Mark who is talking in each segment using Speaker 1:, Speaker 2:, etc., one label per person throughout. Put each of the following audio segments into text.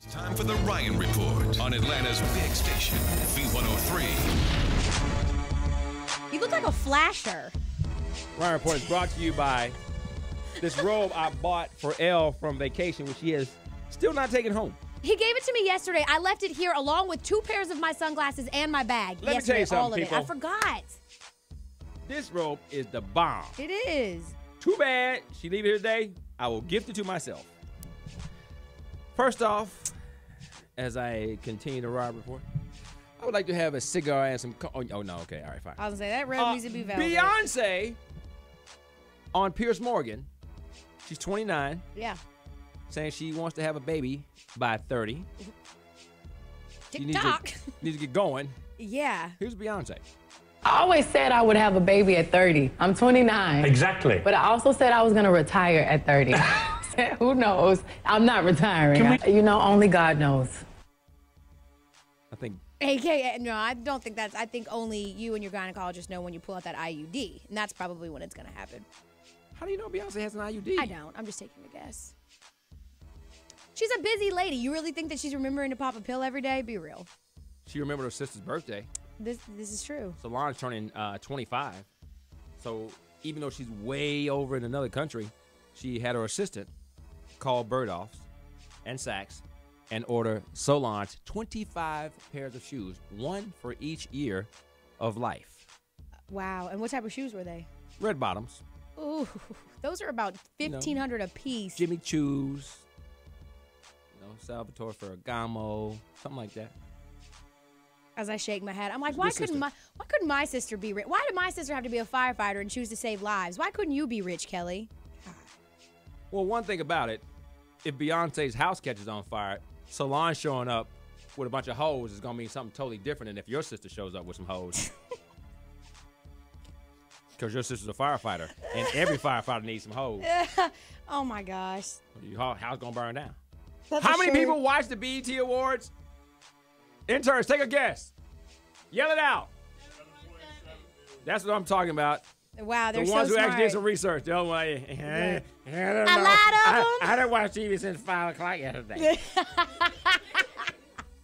Speaker 1: It's time for the Ryan Report on Atlanta's big station, V103.
Speaker 2: You look like a flasher.
Speaker 3: Ryan Report is brought to you by this robe I bought for Elle from vacation, which she has still not taken home.
Speaker 2: He gave it to me yesterday. I left it here along with 2 pairs of my sunglasses and my bag.
Speaker 3: Let me tell you something,
Speaker 2: all of
Speaker 3: people.
Speaker 2: it. I forgot.
Speaker 3: This robe is the bomb.
Speaker 2: It is.
Speaker 3: Too bad she leave it here today. I will gift it to myself. First off, as I continue the Ryan Report, I would like to have a cigar and some... Oh, no, okay, all right, fine.
Speaker 2: I was going to say, that robe needs to be velvet.
Speaker 3: Beyonce on Piers Morgan. She's 29.
Speaker 2: Yeah.
Speaker 3: Saying she wants to have a baby by 30.
Speaker 2: TikTok.
Speaker 3: Needs to get going.
Speaker 2: Yeah.
Speaker 3: Here's Beyonce.
Speaker 4: I always said I would have a baby at 30. I'm 29.
Speaker 5: Exactly.
Speaker 4: But I also said I was going to retire at 30. Who knows? I'm not retiring. Only God knows.
Speaker 3: I think.
Speaker 2: AKA, no, I don't think that's, I think only you and your gynecologist know when you pull out that IUD. And that's probably when it's going to happen.
Speaker 3: How do you know Beyonce has an IUD?
Speaker 2: I don't. I'm just taking a guess. She's a busy lady. You really think that she's remembering to pop a pill every day? Be real.
Speaker 3: She remembered her sister's birthday.
Speaker 2: This is true.
Speaker 3: Solange turning 25. So even though she's way over in another country, she had her assistant call Bergdorf's and Saks and order Solange 25 pairs of shoes, one for each year of life.
Speaker 2: Wow. And what type of shoes were they?
Speaker 3: Red bottoms.
Speaker 2: Ooh, those are about $1,500 a piece.
Speaker 3: Jimmy Choos. Salvatore Ferragamo, something like that.
Speaker 2: As I shake my head, I'm like, why couldn't my sister be rich? Why did my sister have to be a firefighter and choose to save lives? Why couldn't you be rich, Kelly?
Speaker 3: Well, one thing about it, if Beyonce's house catches on fire, Solange showing up with a bunch of hoes is going to mean something totally different than if your sister shows up with some hoes. Because your sister's a firefighter, and every firefighter needs some hoes.
Speaker 2: Oh, my gosh.
Speaker 3: Your house going to burn down.
Speaker 2: That's
Speaker 3: How many people watch the BET Awards? Interns, take a guess. Yell it out. That's what I'm talking about.
Speaker 2: Wow, they're
Speaker 3: the ones
Speaker 2: so
Speaker 3: who
Speaker 2: smart.
Speaker 3: actually did some research. Don't worry. I don't
Speaker 2: A
Speaker 3: know.
Speaker 2: lot of them.
Speaker 3: I didn't watch TV since 5 o'clock yesterday.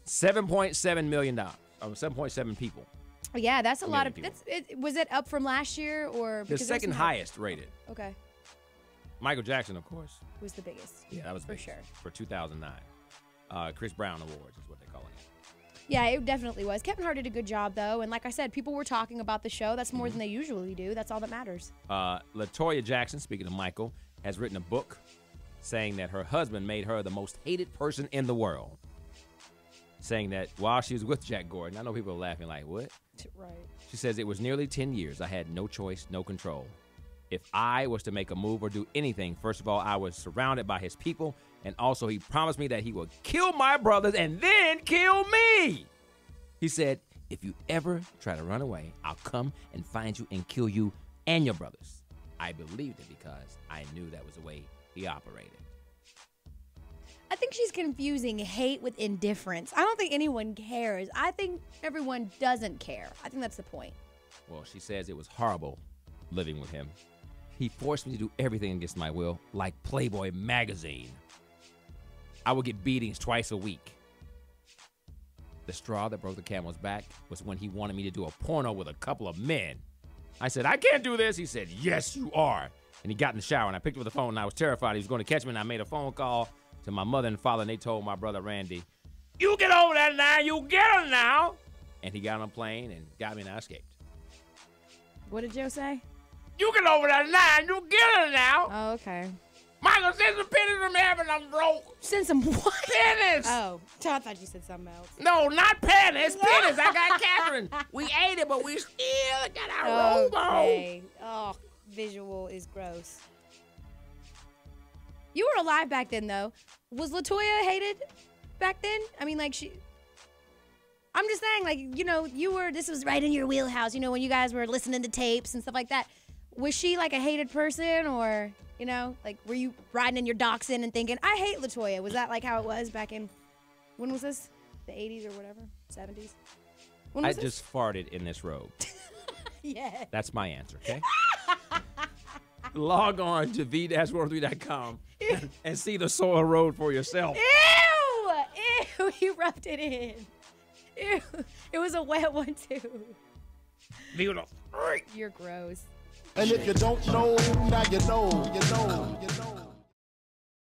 Speaker 3: $7.7 million. 7.7 people.
Speaker 2: Yeah, that's a lot of.
Speaker 3: People.
Speaker 2: Was it up from last year or
Speaker 3: The second highest rated?
Speaker 2: Okay.
Speaker 3: Michael Jackson, of course.
Speaker 2: Was the biggest.
Speaker 3: Yeah, that was
Speaker 2: for
Speaker 3: big.
Speaker 2: sure.
Speaker 3: For 2009. Chris Brown Awards is what they're calling it.
Speaker 2: Yeah, it definitely was. Kevin Hart did a good job, though. And like I said, people were talking about the show. That's more than they usually do. That's all that matters.
Speaker 3: Toya Jackson, speaking of Michael, has written a book saying that her husband made her the most hated person in the world. Saying that while she was with Jack Gordon, I know people are laughing like, what?
Speaker 2: Right.
Speaker 3: She says, it was nearly 10 years. I had no choice, no control. If I was to make a move or do anything, first of all, I was surrounded by his people, and also he promised me that he would kill my brothers and then kill me. He said, if you ever try to run away, I'll come and find you and kill you and your brothers. I believed it because I knew that was the way he operated.
Speaker 2: I think she's confusing hate with indifference. I don't think anyone cares. I think everyone doesn't care. I think that's the point.
Speaker 3: Well, she says it was horrible living with him. He forced me to do everything against my will, like Playboy magazine. I would get beatings twice a week. The straw that broke the camel's back was when he wanted me to do a porno with a couple of men. I said, I can't do this. He said, yes, you are. And he got in the shower, and I picked up the phone, and I was terrified he was going to catch me, and I made a phone call to my mother and father, and they told my brother Randy, you get over that now, you get her now. And he got on a plane and got me, and I escaped.
Speaker 2: What did Joe say?
Speaker 3: You get over that line, you get her now.
Speaker 2: Oh, okay.
Speaker 3: Michael, send some pennies from heaven, I'm broke.
Speaker 2: Send some what?
Speaker 3: Pennies.
Speaker 2: Oh, I thought you said something else.
Speaker 3: No, not pennies, pennies. I got Catherine. We ate it, but we still got our robo.
Speaker 2: Okay. Oh, visual is gross. You were alive back then, though. Was LaToya hated back then? I mean, like, I'm just saying, like, this was right in your wheelhouse, when you guys were listening to tapes and stuff like that. Was she, like, a hated person or, like, were you riding in your Dachshund and thinking, I hate LaToya? Was that, like, how it was back in, when was this? The 80s or whatever? 70s? When was
Speaker 3: I just farted in this robe.
Speaker 2: Yeah.
Speaker 3: That's my answer, okay? Log on to v-103.com and see the soil road for yourself.
Speaker 2: Ew! Ew, he rubbed it in. Ew, it was a wet one too. You're gross.
Speaker 5: And if you don't know, now you know, you know, you know.